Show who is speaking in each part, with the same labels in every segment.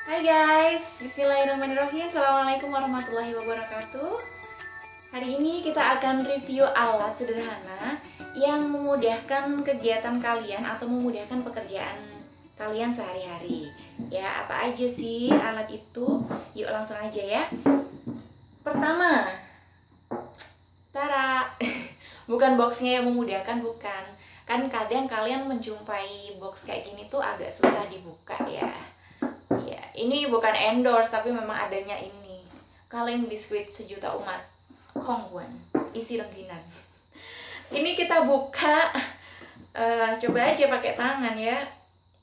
Speaker 1: Hai guys, bismillahirrahmanirrahim. Assalamualaikum warahmatullahi wabarakatuh. Hari ini kita akan review alat sederhana yang memudahkan kegiatan kalian atau memudahkan pekerjaan kalian sehari-hari. Ya, apa aja sih alat itu? Yuk langsung aja ya. Pertama, tara. Bukan boxnya yang memudahkan, bukan. Kan kadang kalian menjumpai box kayak gini tuh agak susah dibuka ya. Ya, ini bukan endorse tapi memang adanya ini. Kaleng biskuit sejuta umat. Kongguan, isi rengginan. Ini kita buka, coba aja pakai tangan ya.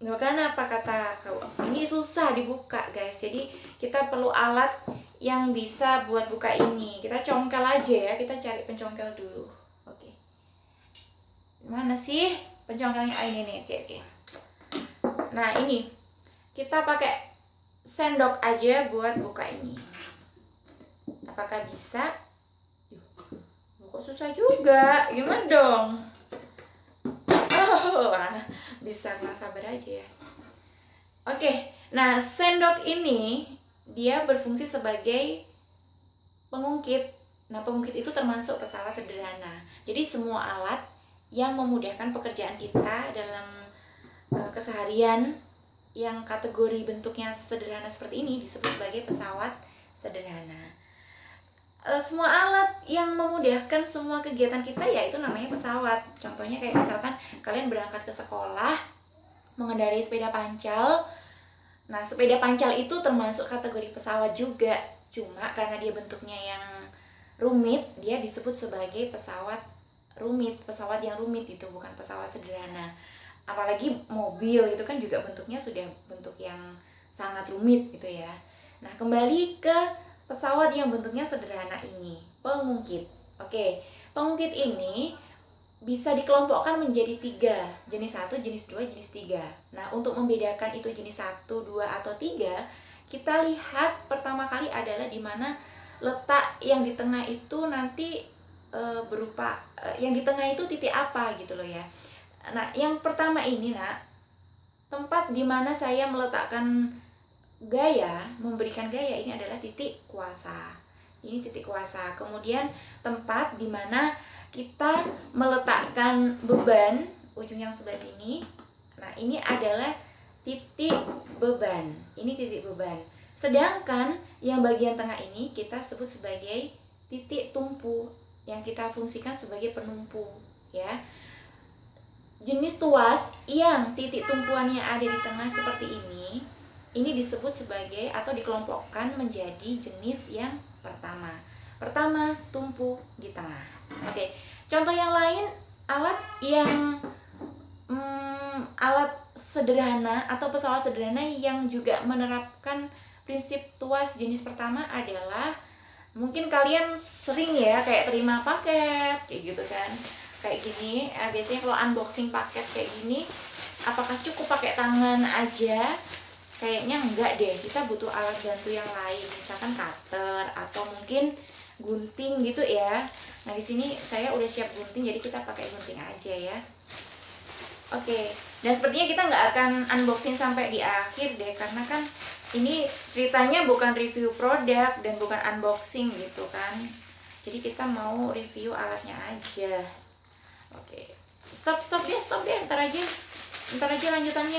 Speaker 1: Bukan apa kata kau. Ini susah dibuka guys. Jadi kita perlu alat yang bisa buat buka ini. Kita congkel aja ya. Kita cari pencongkel dulu. Oke. Mana sih pencongkelnya? Ini nih. Oke. Nah ini kita pakai sendok aja buat buka ini. Apakah bisa? Kok susah juga. Gimana dong? Oh, bisa, sabar aja ya. Oke, nah sendok ini dia berfungsi sebagai pengungkit. Nah, pengungkit itu termasuk pesawat sederhana. Jadi semua alat yang memudahkan pekerjaan kita dalam keseharian yang kategori bentuknya sederhana seperti ini disebut sebagai pesawat sederhana. Semua alat yang memudahkan semua kegiatan kita ya itu namanya pesawat. Contohnya kayak misalkan kalian berangkat ke sekolah mengendarai sepeda pancal. Nah, sepeda pancal itu termasuk kategori pesawat juga. Cuma karena dia bentuknya yang rumit, dia disebut sebagai pesawat rumit, pesawat yang rumit itu bukan pesawat sederhana. Apalagi mobil itu kan juga bentuknya sudah bentuk yang sangat rumit gitu ya. Nah, kembali ke pesawat yang bentuknya sederhana ini, pengungkit. Oke, pengungkit ini bisa dikelompokkan menjadi 3, jenis 1, jenis 2, jenis 3. Nah, untuk membedakan itu jenis 1, 2, atau 3, kita lihat pertama kali adalah di mana letak yang di tengah itu nanti berupa yang di tengah itu titik apa gitu loh ya. Nah, yang pertama ini nak, tempat di mana saya meletakkan gaya, memberikan gaya ini adalah titik kuasa. Ini titik kuasa. Kemudian tempat di mana kita meletakkan beban, ujung yang sebelah sini. Nah, ini adalah titik beban. Ini titik beban. Sedangkan yang bagian tengah ini kita sebut sebagai titik tumpu yang kita fungsikan sebagai penumpu, ya. Jenis tuas yang titik tumpuannya ada di tengah seperti ini disebut sebagai atau dikelompokkan menjadi jenis yang pertama. Pertama, tumpu di tengah. Oke, contoh yang lain alat yang alat sederhana atau pesawat sederhana yang juga menerapkan prinsip tuas jenis pertama adalah mungkin kalian sering ya kayak terima paket kayak gitu kan. Kayak gini, biasanya kalau unboxing paket kayak gini, apakah cukup pakai tangan aja? Kayaknya enggak deh, kita butuh alat bantu yang lain, misalkan cutter atau mungkin gunting gitu ya. Nah, di sini saya udah siap gunting, jadi kita pakai gunting aja ya. Oke, dan sepertinya kita nggak akan unboxing sampai di akhir deh, karena kan ini ceritanya bukan review produk dan bukan unboxing gitu kan. Jadi kita mau review alatnya aja. Oke, stop deh, ntar aja lanjutannya.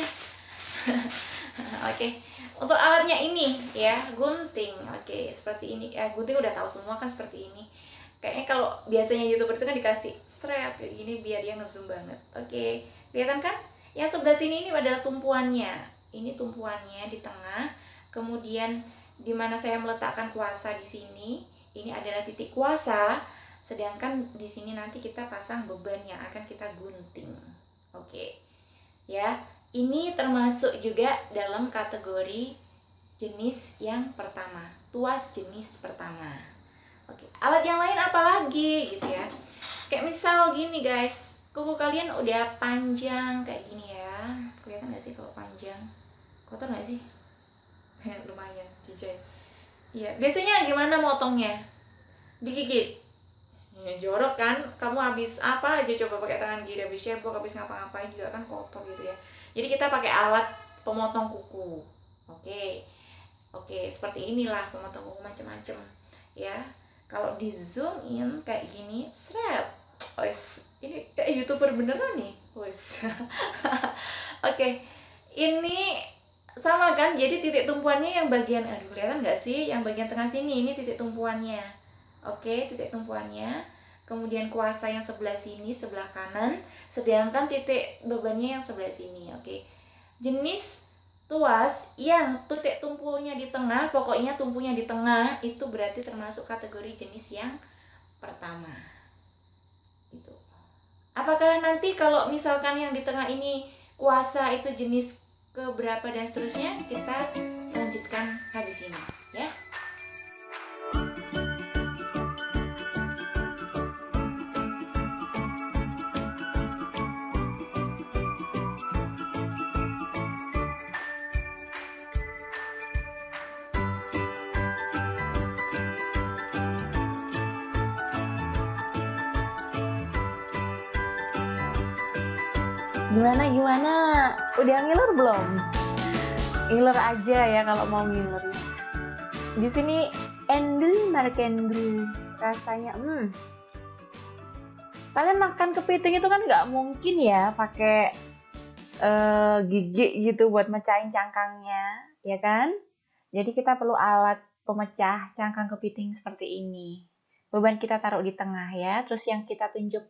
Speaker 1: Oke, untuk alatnya ini ya, gunting. Oke, seperti ini ya, gunting udah tahu semua kan seperti ini. Kayaknya kalau biasanya YouTuber itu kan dikasih seret kayak gini biar dia ngezoom banget. Oke, kelihatan kan? Yang sebelah sini ini adalah tumpuannya. Ini tumpuannya di tengah. Kemudian di mana saya meletakkan kuasa di sini, ini adalah titik kuasa. Sedangkan di sini nanti kita pasang beban yang akan kita gunting. Oke. Ya, ini termasuk juga dalam kategori jenis yang pertama, tuas jenis pertama. Oke, alat yang lain apa lagi gitu ya. Kayak misal gini guys, kuku kalian udah panjang kayak gini ya. Kelihatan gak sih kalau panjang? Kotor gak sih? Lumayan, jijai. Iya, biasanya gimana motongnya? Digigit. Ya, jorok kan, kamu habis apa aja coba pakai tangan kiri, habis cebok, habis ngapa-ngapain juga kan kotor gitu ya. Jadi kita pakai alat pemotong kuku. Oke. Oke, seperti inilah pemotong kuku macam-macam ya. Kalau di zoom in kayak gini, seret. Wes, ini kayak YouTuber beneran nih. Wes. Oke. Ini sama kan? Jadi titik tumpuannya yang bagian, aduh kelihatan nggak sih? Yang bagian tengah sini ini titik tumpuannya. Oke, titik tumpuannya. Kemudian kuasa yang sebelah sini, sebelah kanan, sedangkan titik bebannya yang sebelah sini. Oke. Jenis tuas yang titik tumpunya di tengah, pokoknya tumpunya di tengah, itu berarti termasuk kategori jenis yang pertama. Gitu. Apakah nanti kalau misalkan yang di tengah ini kuasa itu jenis keberapa dan seterusnya, kita lanjutkan habis ini ya.
Speaker 2: Gimana? Udah ngiler belum? Ngiler aja ya kalau mau ngiler. Di sini endul markendul rasanya. Kalian makan kepiting itu kan nggak mungkin ya pakai gigi gitu buat mecahin cangkangnya, ya kan? Jadi kita perlu alat pemecah cangkang kepiting seperti ini. Beban kita taruh di tengah ya. Terus yang kita tunjuk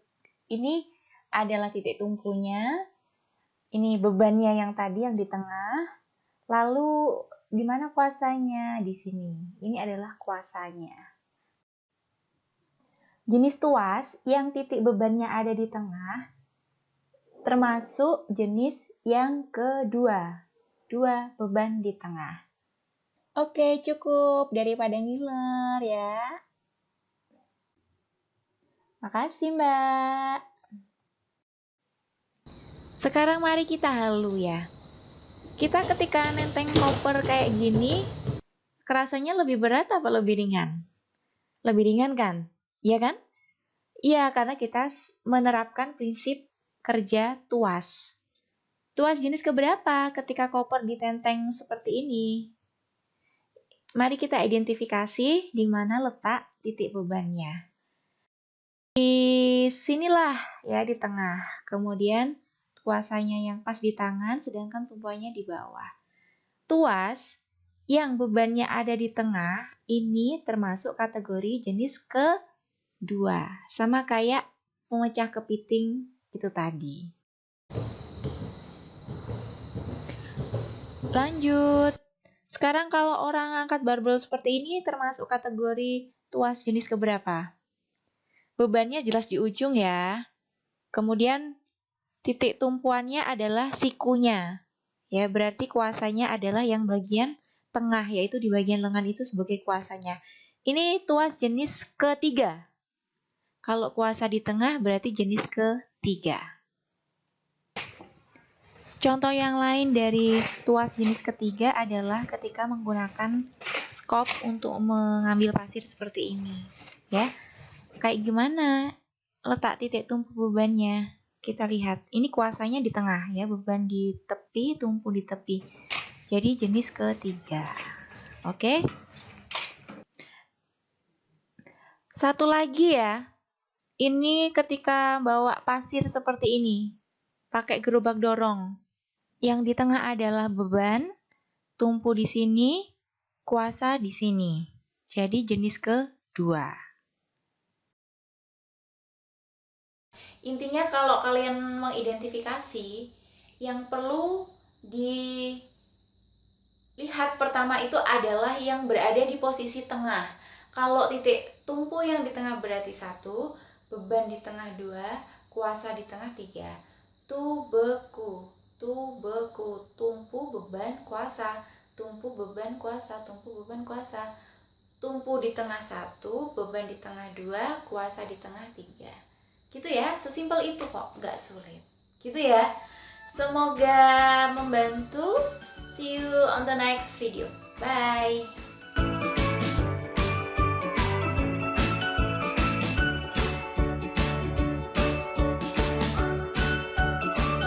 Speaker 2: ini adalah titik tumpunya. Ini bebannya yang tadi yang di tengah. Lalu di mana kuasanya? Di sini. Ini adalah kuasanya. Jenis tuas yang titik bebannya ada di tengah termasuk jenis yang kedua. 2 beban di tengah. Oke, cukup daripada ngiler ya. Makasih, Mbak. Sekarang mari kita halu ya. Kita ketika nenteng koper kayak gini, kerasanya lebih berat apa lebih ringan? Lebih ringan kan? Iya kan? Iya, karena kita menerapkan prinsip kerja tuas. Tuas jenis keberapa ketika koper ditenteng seperti ini? Mari kita identifikasi di mana letak titik bebannya. Di sinilah ya, di tengah. Kemudian kuasanya yang pas di tangan, sedangkan tumpuannya di bawah. Tuas yang bebannya ada di tengah, ini termasuk kategori jenis kedua. Sama kayak pemecah kepiting itu tadi. Lanjut. Sekarang kalau orang angkat barbel seperti ini, termasuk kategori tuas jenis keberapa? Bebannya jelas di ujung ya. Kemudian titik tumpuannya adalah sikunya. Ya, berarti kuasanya adalah yang bagian tengah, yaitu di bagian lengan itu sebagai kuasanya. Ini tuas jenis ketiga. Kalau kuasa di tengah berarti jenis ketiga. Contoh yang lain dari tuas jenis ketiga adalah ketika menggunakan skop untuk mengambil pasir seperti ini. Ya, kayak gimana letak titik tumpu bebannya? Kita lihat, ini kuasanya di tengah ya, beban di tepi, tumpu di tepi. Jadi jenis ketiga. Oke. Satu lagi ya. Ini ketika bawa pasir seperti ini, pakai gerobak dorong. Yang di tengah adalah beban, tumpu di sini, kuasa di sini. Jadi jenis kedua.
Speaker 1: Intinya kalau kalian mengidentifikasi, yang perlu dilihat pertama itu adalah yang berada di posisi tengah. Kalau titik tumpu yang di tengah berarti 1, beban di tengah 2, kuasa di tengah 3. Tubeku, tumpu beban kuasa, tumpu beban kuasa, tumpu beban kuasa. Tumpu di tengah 1, beban di tengah 2, kuasa di tengah 3. Gitu ya, sesimpel itu kok, nggak sulit. Gitu ya. Semoga membantu. See you on the next video. Bye.